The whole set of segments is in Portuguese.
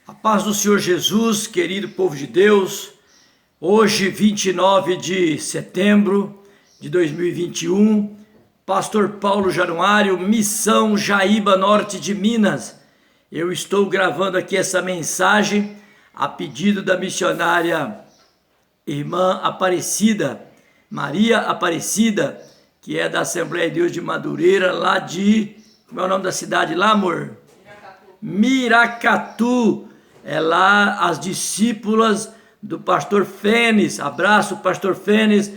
A paz do Senhor Jesus, querido povo de Deus. Hoje, 29 de setembro de 2021, Pastor Paulo Januário, Missão Jaíba, norte de Minas. Eu estou gravando aqui essa mensagem a pedido da missionária irmã Aparecida, Maria Aparecida, que é da Assembleia de Deus de Madureira, lá de... Como é o nome da cidade lá, amor? Miracatu. É lá as discípulas do pastor Fênis. Abraço, pastor Fênis,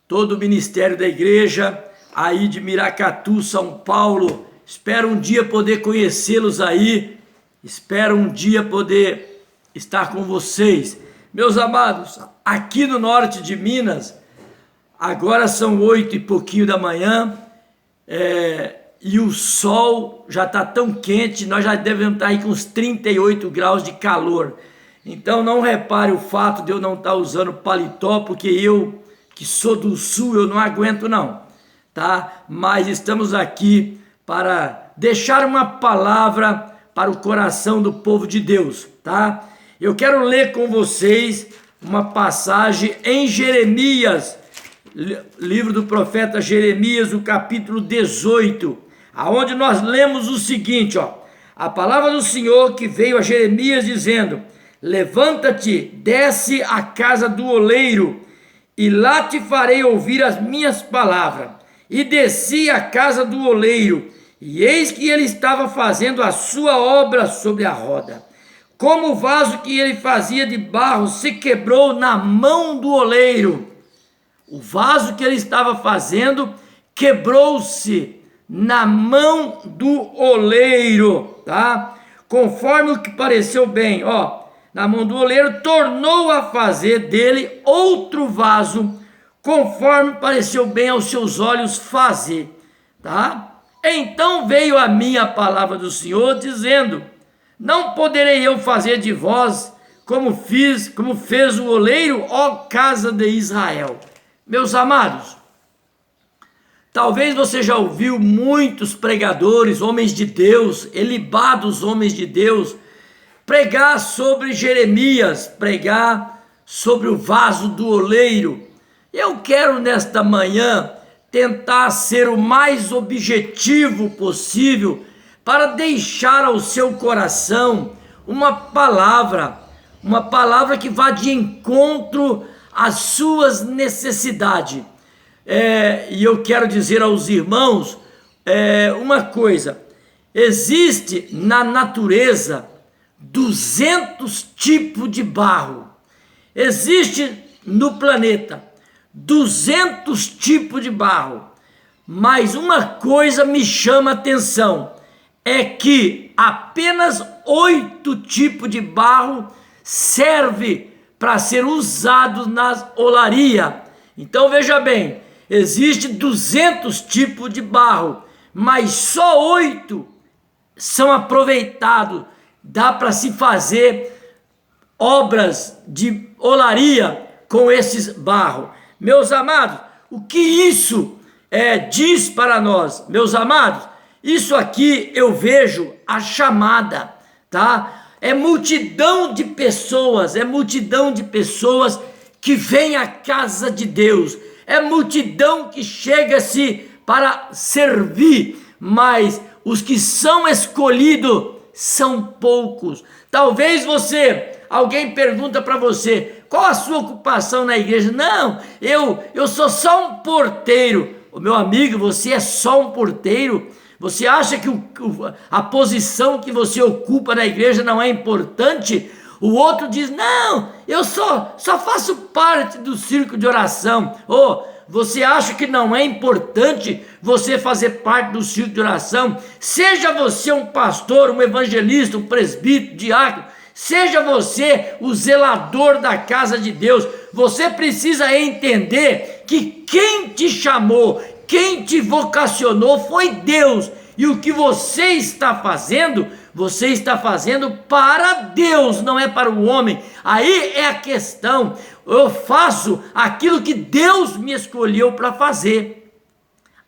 todo o ministério da igreja aí de Miracatu, São Paulo. Espero um dia poder conhecê-los aí. Espero um dia poder estar com vocês. Meus amados, aqui no norte de Minas, agora são 8 e pouquinho da manhã, e o sol já está tão quente, nós já devemos estar aí com uns 38 graus de calor. Então não repare o fato de eu não estar usando paletó, porque eu, que sou do sul, eu não aguento não, tá? Mas estamos aqui para deixar uma palavra para o coração do povo de Deus, tá? Eu quero ler com vocês uma passagem em Jeremias, livro do profeta Jeremias, o capítulo 18, aonde nós lemos o seguinte, a palavra do Senhor que veio a Jeremias dizendo: levanta-te, desce à casa do oleiro, e lá te farei ouvir as minhas palavras. E desci à casa do oleiro, e eis que ele estava fazendo a sua obra sobre a roda. Como o vaso que ele fazia de barro se quebrou na mão do oleiro. O vaso que ele estava fazendo quebrou-se na mão do oleiro, tá? Conforme o que pareceu bem, na mão do oleiro, tornou a fazer dele outro vaso, conforme pareceu bem aos seus olhos fazer, tá? Então veio a mim a palavra do Senhor, dizendo: não poderei eu fazer de vós como fez o oleiro, ó casa de Israel. Meus amados, talvez você já ouviu muitos pregadores, homens de Deus, elibados homens de Deus, pregar sobre Jeremias, pregar sobre o vaso do oleiro. Eu quero nesta manhã tentar ser o mais objetivo possível para deixar ao seu coração uma palavra que vá de encontro às suas necessidades. E eu quero dizer aos irmãos uma coisa: existe na natureza 200 tipos de barro, existe no planeta 200 tipos de barro, mas uma coisa me chama a atenção, é que apenas 8 tipos de barro serve para ser usado na olaria. Então veja bem, existe 200 tipos de barro, mas só 8 são aproveitados. Dá para se fazer obras de olaria com esses barros. Meus amados, o que isso diz para nós, meus amados? Isso aqui eu vejo a chamada, tá? É multidão de pessoas que vem à casa de Deus, é multidão que chega-se para servir, mas os que são escolhidos são poucos. Talvez alguém pergunta para você: qual a sua ocupação na igreja? Não, eu sou só um porteiro. O meu amigo, você é só um porteiro? Você acha que a posição que você ocupa na igreja não é importante? O outro diz: não, eu só faço parte do círculo de oração. Você acha que não é importante você fazer parte do círculo de oração? Seja você um pastor, um evangelista, um presbítero, diácono, seja você o zelador da casa de Deus, você precisa entender que quem te chamou, quem te vocacionou foi Deus. E o que você está fazendo para Deus, não é para o homem. Aí é a questão. Eu faço aquilo que Deus me escolheu para fazer.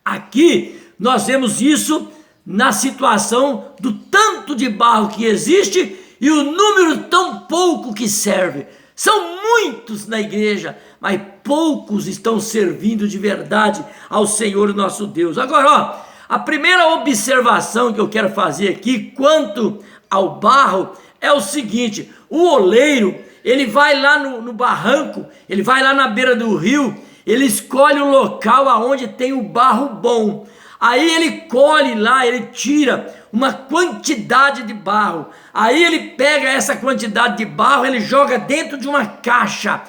Aqui nós vemos isso na situação do tanto de barro que existe e o número tão pouco que serve. São muitos na igreja, mas poucos estão servindo de verdade ao Senhor nosso Deus. Agora, ó, a primeira observação que eu quero fazer aqui quanto ao barro é o seguinte: o oleiro, ele vai lá no barranco, ele vai lá na beira do rio, ele escolhe o local aonde tem o barro bom. Aí ele colhe lá, ele tira uma quantidade de barro. Aí ele pega essa quantidade de barro, ele joga dentro de uma caixa,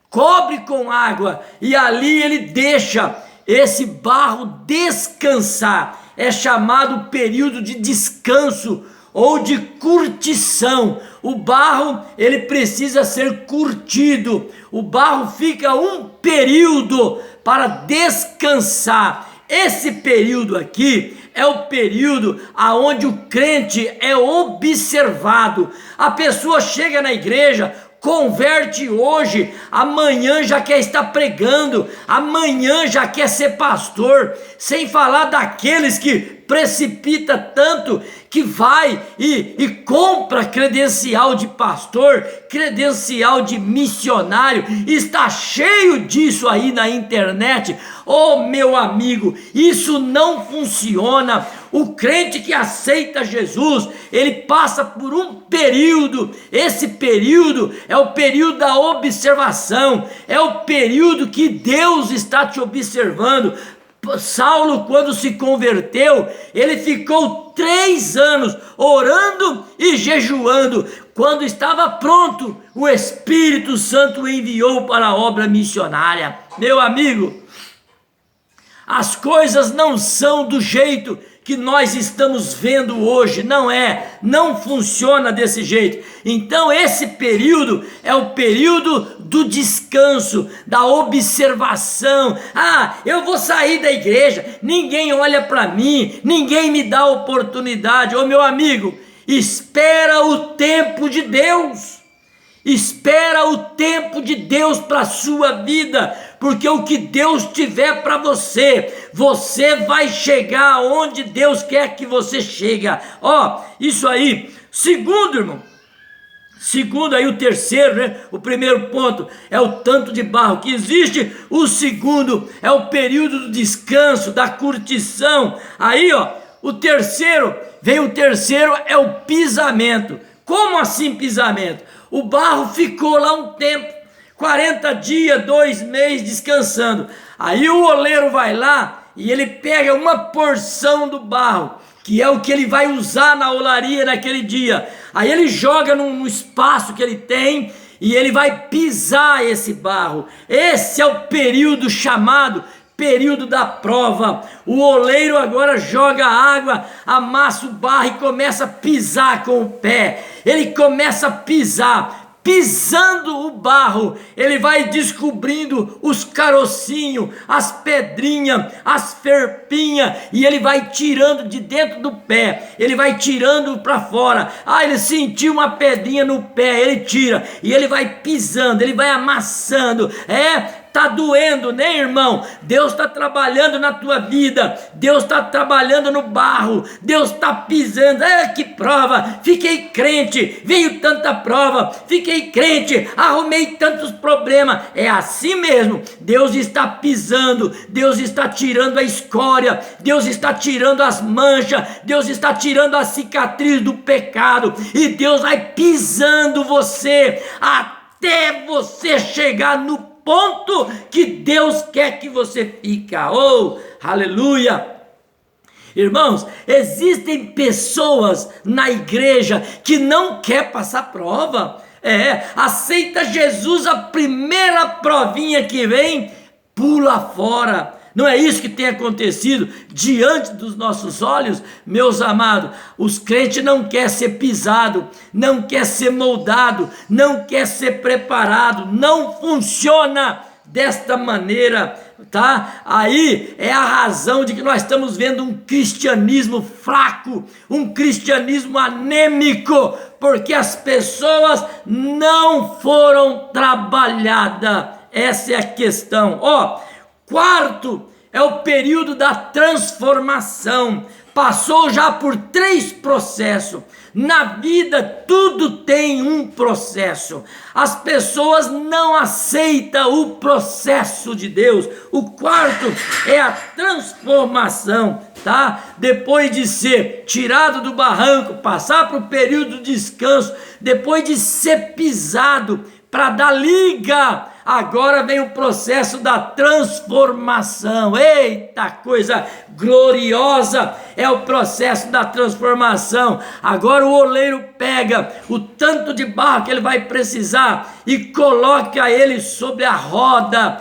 cobre com água e ali ele deixa esse barro descansar. É chamado período de descanso ou de curtição. O barro, ele precisa ser curtido. O barro fica um período para descansar. Esse período aqui é o período aonde o crente é observado. A pessoa chega na igreja, converte hoje, amanhã já quer estar pregando, amanhã já quer ser pastor, sem falar daqueles que precipita tanto que vai e compra credencial de pastor, credencial de missionário, está cheio disso aí na internet. Oh, meu amigo, isso não funciona. O crente que aceita Jesus, ele passa por um período. Esse período é o período da observação, é o período que Deus está te observando. Saulo, quando se converteu, ele ficou 3 anos orando e jejuando. Quando estava pronto, o Espírito Santo o enviou para a obra missionária. Meu amigo, as coisas não são do jeito que nós estamos vendo hoje, não funciona desse jeito. Então esse período é o período do descanso, da observação. Eu vou sair da igreja, ninguém olha para mim, ninguém me dá oportunidade. Ô meu amigo, espera o tempo de Deus. Espera o tempo de Deus para a sua vida, porque o que Deus tiver para você, você vai chegar aonde Deus quer que você chegue. Isso aí. Segundo, irmão, segundo aí o terceiro, né? O primeiro ponto é o tanto de barro que existe. O segundo é o período do descanso, da curtição. Aí, o terceiro é o pisamento. Como assim pisamento? O barro ficou lá um tempo, 40 dias, 2 meses descansando. Aí o oleiro vai lá e ele pega uma porção do barro, que é o que ele vai usar na olaria naquele dia. Aí ele joga num espaço que ele tem e ele vai pisar esse barro. Esse é o período chamado período da prova. O oleiro agora joga água, amassa o barro e começa a pisar com o pé. Ele começa a pisar, pisando o barro, ele vai descobrindo os carocinhos, as pedrinhas, as ferpinhas, e ele vai tirando de dentro do pé, ele vai tirando para fora. Ele sentiu uma pedrinha no pé, ele tira, e ele vai pisando, ele vai amassando. Está doendo, né, irmão? Deus está trabalhando na tua vida, Deus está trabalhando no barro, Deus está pisando. Que prova, fiquei crente, veio tanta prova, fiquei crente, arrumei tantos problemas. É assim mesmo, Deus está pisando, Deus está tirando a escória, Deus está tirando as manchas, Deus está tirando a cicatriz do pecado, e Deus vai pisando você, até você chegar no ponto que Deus quer que você fique. Aleluia! Irmãos, existem pessoas na igreja que não quer passar prova. Aceita Jesus, a primeira provinha que vem, pula fora. Não é isso que tem acontecido diante dos nossos olhos, meus amados? Os crentes não querem ser pisado, não querem ser moldado, não querem ser preparado. Não funciona desta maneira, tá? Aí é a razão de que nós estamos vendo um cristianismo fraco, um cristianismo anêmico, porque as pessoas não foram trabalhadas. Essa é a questão. Quarto é o período da transformação. passou já por 3 processos. Na vida tudo tem um processo. As pessoas não aceitam o processo de Deus. O quarto é a transformação, tá? Depois de ser tirado do barranco, passar para o período de descanso, depois de ser pisado para dar liga, agora vem o processo da transformação. Eita, coisa gloriosa é o processo da transformação. Agora o oleiro pega o tanto de barro que ele vai precisar e coloca ele sobre a roda.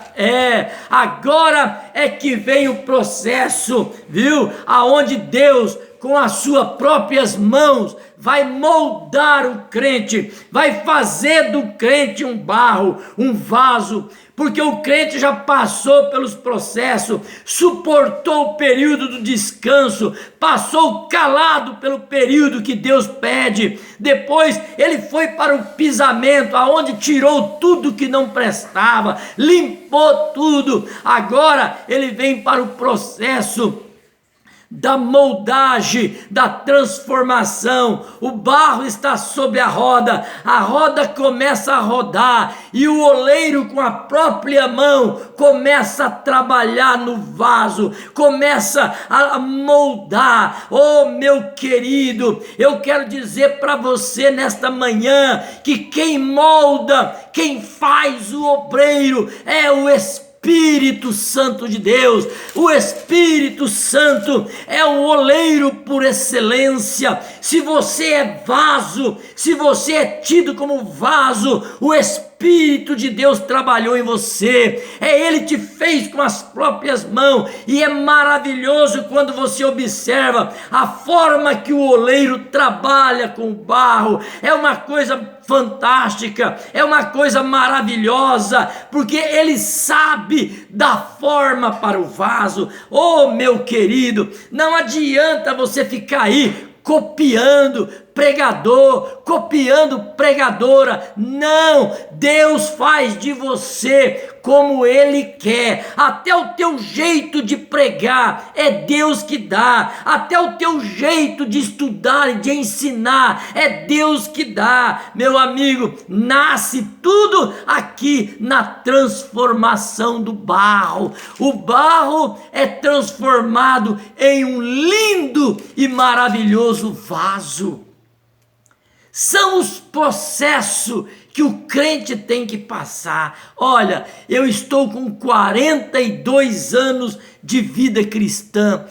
Agora é que vem o processo, viu? Aonde Deus, com as suas próprias mãos, vai moldar o crente, vai fazer do crente um barro, um vaso, porque o crente já passou pelos processos, suportou o período do descanso, passou calado pelo período que Deus pede, depois ele foi para o pisamento, aonde tirou tudo que não prestava, limpou tudo, agora ele vem para o processo da moldagem, da transformação. O barro está sobre a roda começa a rodar, e o oleiro com a própria mão começa a trabalhar no vaso, começa a moldar. Oh, meu querido, eu quero dizer para você nesta manhã, que quem molda, quem faz o obreiro é o Espírito Santo de Deus. O Espírito Santo é o oleiro por excelência. Se você é vaso, se você é tido como vaso, o Espírito de Deus trabalhou em você, Ele te fez com as próprias mãos, e é maravilhoso quando você observa a forma que o oleiro trabalha com o barro. É uma coisa fantástica, é uma coisa maravilhosa, porque ele sabe da forma para o vaso. Oh, meu querido, não adianta você ficar aí copiando pregador, copiando pregadora. Não, Deus faz de você como Ele quer. Até o teu jeito de pregar é Deus que dá, até o teu jeito de estudar e de ensinar é Deus que dá. Meu amigo, nasce tudo aqui na transformação do barro. O barro é transformado em um lindo e maravilhoso vaso. São os processos que o crente tem que passar. Olha, eu estou com 42 anos de vida cristã,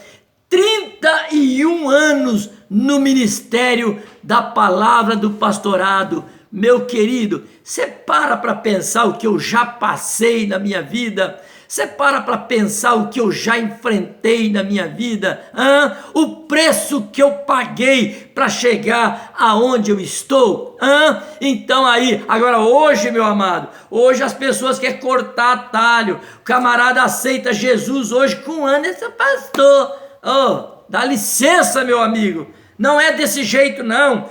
31 anos no ministério da palavra do pastorado. Meu querido, você para pensar o que eu já passei na minha vida? Você para pensar o que eu já enfrentei na minha vida? O preço que eu paguei para chegar aonde eu estou? Então aí, agora hoje, meu amado, hoje as pessoas querem cortar atalho. O camarada aceita Jesus hoje com 1 ano, esse pastor. Dá licença, meu amigo. Não é desse jeito não.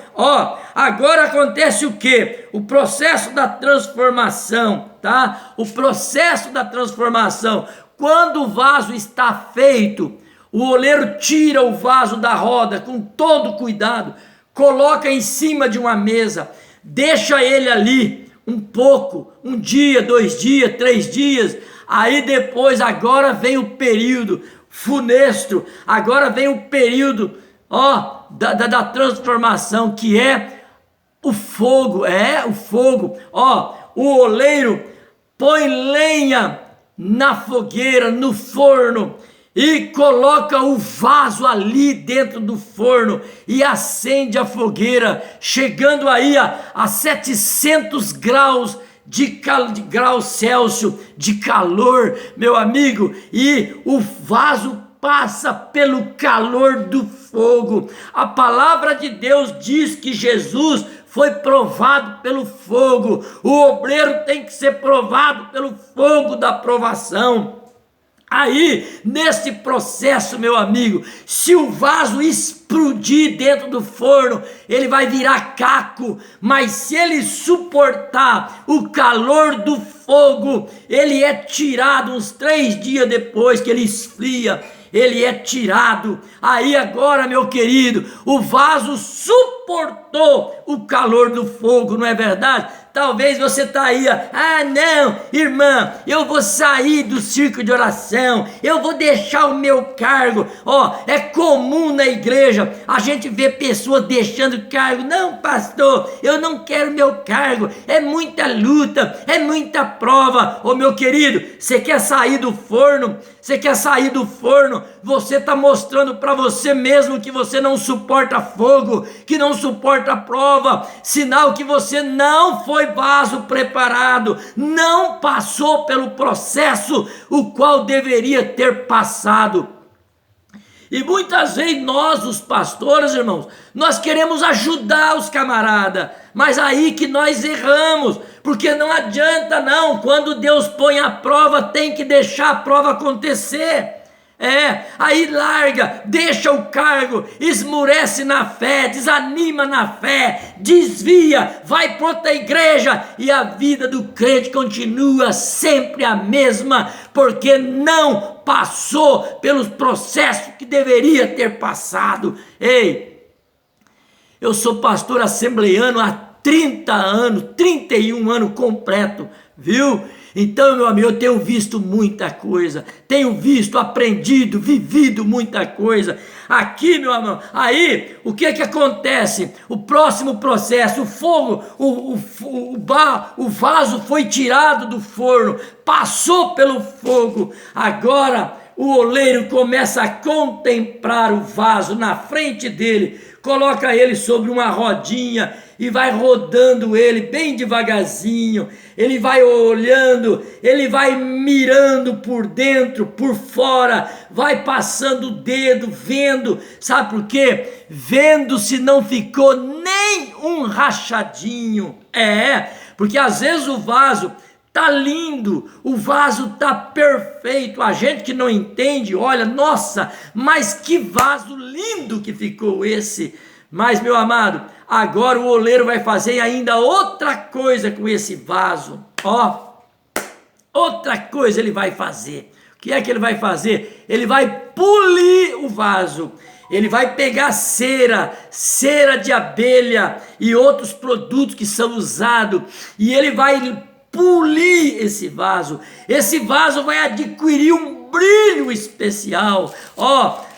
Agora acontece o quê? O processo da transformação, tá? O processo da transformação. Quando o vaso está feito, o oleiro tira o vaso da roda com todo cuidado, coloca em cima de uma mesa, deixa ele ali um pouco, 1 dia, 2 dias, 3 dias. Aí depois, agora vem o período funesto, agora vem o período da transformação, que é o fogo. O fogo. O oleiro põe lenha na fogueira, no forno, e coloca o vaso ali dentro do forno e acende a fogueira, chegando aí a 700 graus de graus Celsius de calor, meu amigo, e o vaso passa pelo calor do fogo. A palavra de Deus diz que Jesus foi provado pelo fogo. O obreiro tem que ser provado pelo fogo da provação. Aí, nesse processo, meu amigo, se o vaso explodir dentro do forno, ele vai virar caco, mas se ele suportar o calor do fogo, ele é tirado uns 3 dias depois que ele esfria. ele é tirado. Aí agora, meu querido, o vaso suportou o calor do fogo, não é verdade? Talvez você está aí, não, irmã, eu vou sair do círculo de oração, eu vou deixar o meu cargo. É comum na igreja a gente ver pessoas deixando cargo. Não, pastor, eu não quero meu cargo, é muita luta, é muita prova. Meu querido, você quer sair do forno? Você está mostrando para você mesmo que você não suporta fogo, que não suporta prova, sinal que você não foi vaso preparado, não passou pelo processo o qual deveria ter passado. E muitas vezes nós, os pastores, irmãos, nós queremos ajudar os camaradas, mas aí que nós erramos, porque não adianta não, quando Deus põe a prova, tem que deixar a prova acontecer. Aí larga, deixa o cargo, esmurece na fé, desanima na fé, desvia, vai para outra igreja, e a vida do crente continua sempre a mesma, porque não passou pelos processos que deveria ter passado. Eu sou pastor assembleiano há 30 anos, 31 anos completo, viu? Então, meu amigo, eu tenho visto muita coisa, tenho visto, aprendido, vivido muita coisa. Aqui, meu irmão, aí, o que acontece? O próximo processo, o fogo, o vaso foi tirado do forno, passou pelo fogo. Agora, o oleiro começa a contemplar o vaso na frente dele, coloca ele sobre uma rodinha e vai rodando ele bem devagarzinho. Ele vai olhando, ele vai mirando por dentro, por fora, vai passando o dedo, vendo. Sabe por quê? Vendo se não ficou nem um rachadinho. Porque às vezes o vaso tá lindo, o vaso tá perfeito. A gente que não entende, olha, nossa, mas que vaso lindo que ficou esse. Mas, meu amado, agora o oleiro vai fazer ainda outra coisa com esse vaso. Outra coisa ele vai fazer. O que é que ele vai fazer? Ele vai polir o vaso. Ele vai pegar cera de abelha e outros produtos que são usados, e ele vai polir esse vaso. Esse vaso vai adquirir um brilho especial.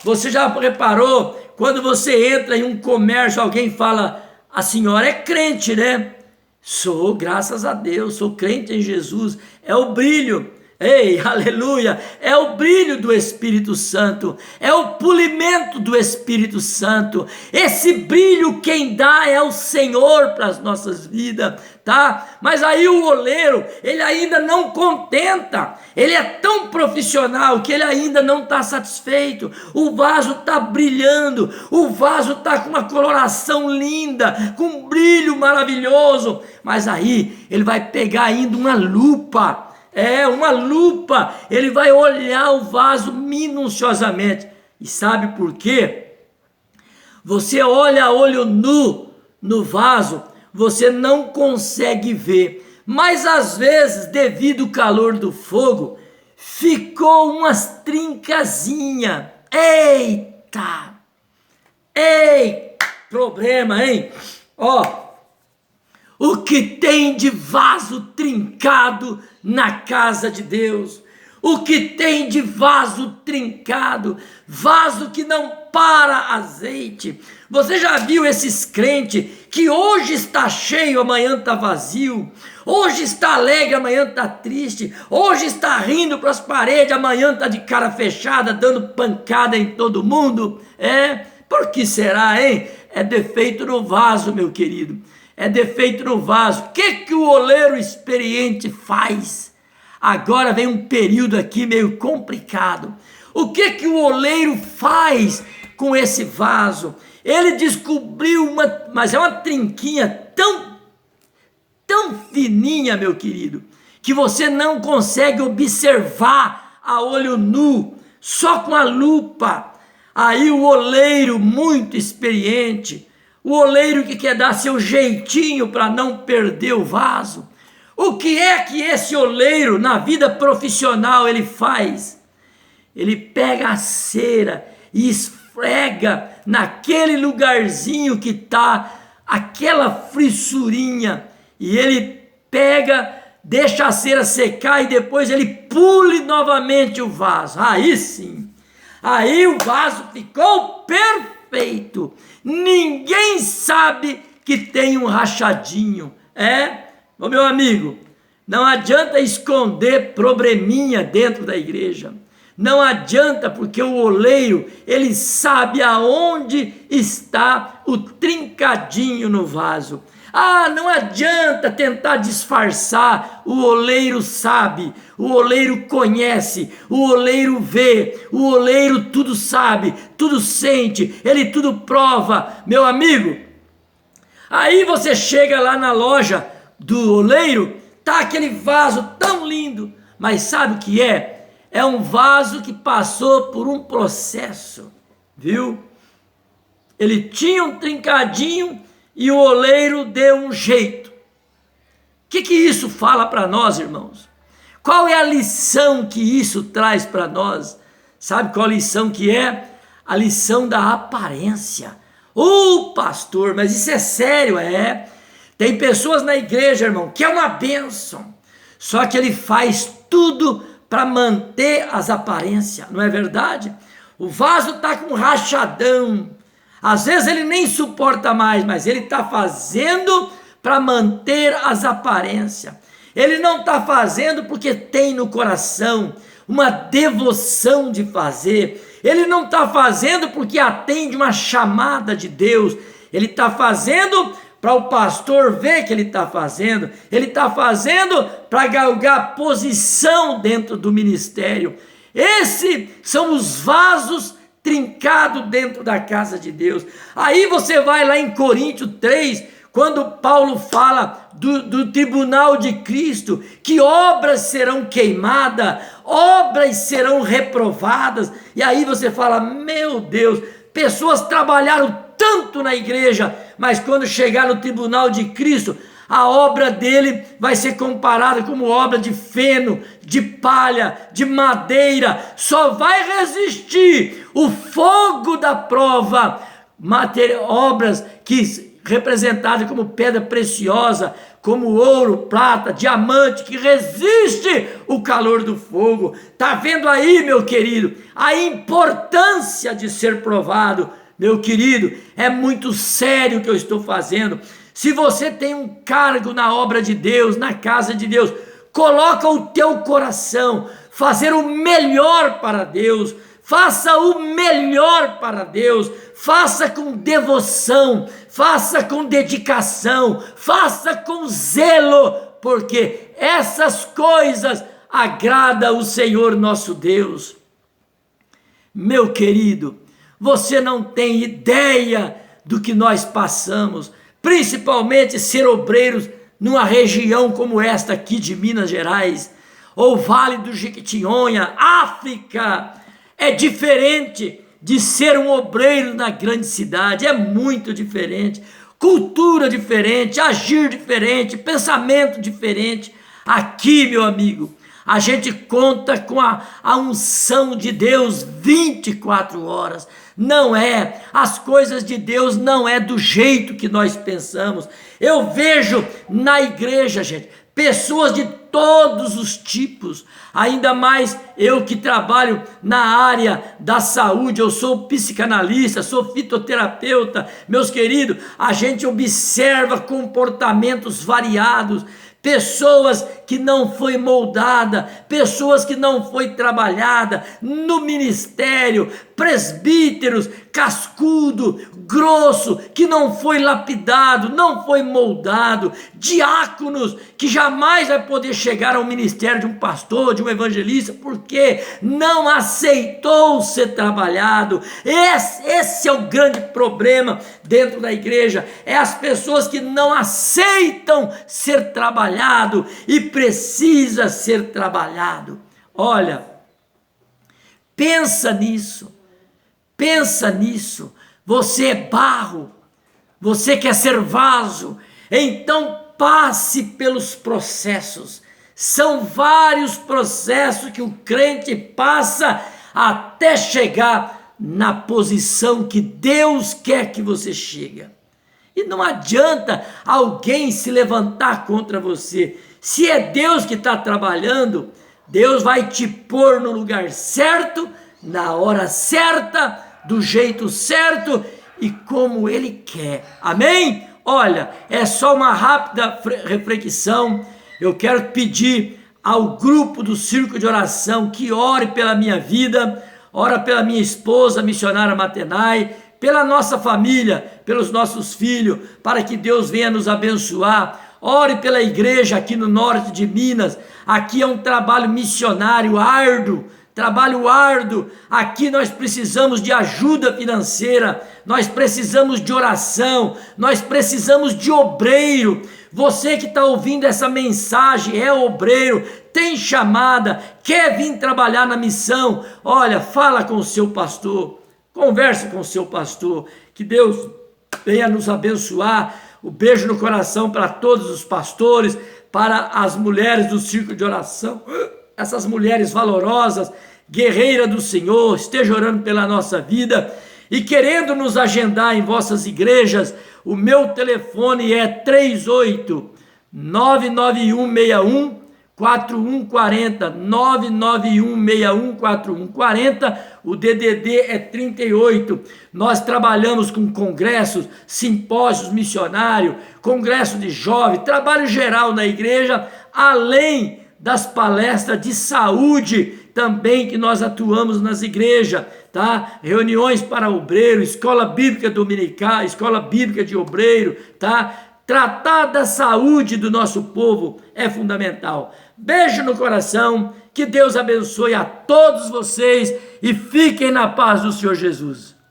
Você já reparou? Quando você entra em um comércio, alguém fala: a senhora é crente, né? Sou, graças a Deus, sou crente em Jesus. É o brilho, aleluia, é o brilho do Espírito Santo, é o polimento do Espírito Santo. Esse brilho quem dá é o Senhor para as nossas vidas, tá? Mas aí o oleiro, ele ainda não contenta, ele é tão profissional que ele ainda não está satisfeito. O vaso está brilhando, o vaso está com uma coloração linda, com um brilho maravilhoso, mas aí ele vai pegar ainda uma lupa, uma lupa, ele vai olhar o vaso minuciosamente. E sabe por quê? Você olha a olho nu no vaso, você não consegue ver, mas às vezes, devido ao calor do fogo, ficou umas trincazinhas. Eita, problema, hein? O que tem de vaso trincado na casa de Deus? O que tem de vaso trincado? Vaso que não para azeite. Você já viu esses crentes que hoje está cheio, amanhã está vazio? Hoje está alegre, amanhã está triste. Hoje está rindo para as paredes, amanhã está de cara fechada, dando pancada em todo mundo? Por que será, hein? É defeito no vaso, meu querido. É defeito no vaso. O que o oleiro experiente faz? Agora vem um período aqui meio complicado. O que o oleiro faz com esse vaso? Ele descobriu mas é uma trinquinha tão fininha, meu querido, que você não consegue observar a olho nu, só com a lupa. Aí o oleiro muito experiente, o oleiro que quer dar seu jeitinho para não perder o vaso. O que é que esse oleiro na vida profissional ele faz? ele pega a cera e esfrega naquele lugarzinho que está aquela fissurinha, e ele pega, deixa a cera secar e depois ele pule novamente o vaso. Aí sim, aí o vaso ficou perfeito. Ninguém sabe que tem um rachadinho. Ô meu amigo, não adianta esconder probleminha dentro da igreja. Não adianta, porque o oleiro, ele sabe aonde está o trincadinho no vaso. Não adianta tentar disfarçar, o oleiro sabe, o oleiro conhece, o oleiro vê, o oleiro tudo sabe, tudo sente, ele tudo prova, meu amigo. Aí você chega lá na loja do oleiro, tá aquele vaso tão lindo, mas sabe o que é? É um vaso que passou por um processo, viu? Ele tinha um trincadinho e o oleiro deu um jeito. O que isso fala para nós, irmãos? Qual é a lição que isso traz para nós? Sabe qual a lição que é? A lição da aparência. Pastor, mas isso é sério, Tem pessoas na igreja, irmão, que é uma bênção, só que ele faz tudo para manter as aparências, não é verdade? O vaso está com um rachadão, às vezes ele nem suporta mais, mas ele está fazendo para manter as aparências. Ele não está fazendo porque tem no coração uma devoção de fazer. Ele não está fazendo porque atende uma chamada de Deus. Ele está fazendo para o pastor ver que ele está fazendo. Ele está fazendo para galgar posição dentro do ministério. Esses são os vasos trincado dentro da casa de Deus. Aí você vai lá em Coríntios 3, quando Paulo fala do tribunal de Cristo, que obras serão queimadas, obras serão reprovadas, e aí você fala, meu Deus, pessoas trabalharam tanto na igreja, mas quando chegar no tribunal de Cristo, a obra dele vai ser comparada como obra de feno, de palha, de madeira. Só vai resistir o fogo da prova, obras que representadas como pedra preciosa, como ouro, prata, diamante, que resiste o calor do fogo. Está vendo aí, meu querido, a importância de ser provado? Meu querido, é muito sério o que eu estou fazendo. Se você tem um cargo na obra de Deus, na casa de Deus, coloca o teu coração, fazer o melhor para Deus, faça o melhor para Deus, faça com devoção, faça com dedicação, faça com zelo, porque essas coisas agradam o Senhor nosso Deus. Meu querido, você não tem ideia do que nós passamos, principalmente ser obreiros numa região como esta aqui de Minas Gerais, ou Vale do Jequitinhonha, África. É diferente de ser um obreiro na grande cidade, é muito diferente, cultura diferente, agir diferente, pensamento diferente. Aqui, meu amigo, a gente conta com a unção de Deus 24 horas. Não é, as coisas de Deus não é do jeito que nós pensamos. Eu vejo na igreja, gente, pessoas de todos os tipos, ainda mais eu que trabalho na área da saúde, eu sou psicanalista, sou fitoterapeuta, meus queridos, a gente observa comportamentos variados, pessoas que não foi moldada, pessoas que não foi trabalhada no ministério, presbíteros, cascudo, grosso, que não foi lapidado, não foi moldado, diáconos, que jamais vai poder chegar ao ministério de um pastor, de um evangelista, porque não aceitou ser trabalhado. Esse é o grande problema dentro da igreja, é as pessoas que não aceitam ser trabalhado e precisa ser trabalhado. Olha, pensa nisso, você é barro, você quer ser vaso, então passe pelos processos. São vários processos que o crente passa até chegar na posição que Deus quer que você chegue. E não adianta alguém se levantar contra você. Se é Deus que está trabalhando, Deus vai te pôr no lugar certo, na hora certa, do jeito certo e como Ele quer. Amém? Olha, é só uma rápida reflexão. Eu quero pedir ao grupo do Círculo de Oração que ore pela minha vida, ora pela minha esposa, missionária Matenai, pela nossa família, pelos nossos filhos, para que Deus venha nos abençoar. Ore pela igreja aqui no norte de Minas. Aqui é um trabalho missionário árduo, aqui nós precisamos de ajuda financeira, nós precisamos de oração, nós precisamos de obreiro. Você que está ouvindo essa mensagem é obreiro, tem chamada, quer vir trabalhar na missão, olha, fala com o seu pastor, converse com o seu pastor, que Deus venha nos abençoar. Um beijo no coração para todos os pastores, para as mulheres do Círculo de Oração, essas mulheres valorosas, guerreiras do Senhor, esteja orando pela nossa vida e querendo nos agendar em vossas igrejas. O meu telefone é 38-99161-4140, 99161-4140, o DDD é 38. Nós trabalhamos com congressos, simpósios missionários, congresso de jovens, trabalho geral na igreja, além das palestras de saúde também que nós atuamos nas igrejas, tá? Reuniões para obreiro, escola bíblica dominical, escola bíblica de obreiro, tá? Tratar da saúde do nosso povo é fundamental. Beijo no coração, que Deus abençoe a todos vocês e fiquem na paz do Senhor Jesus.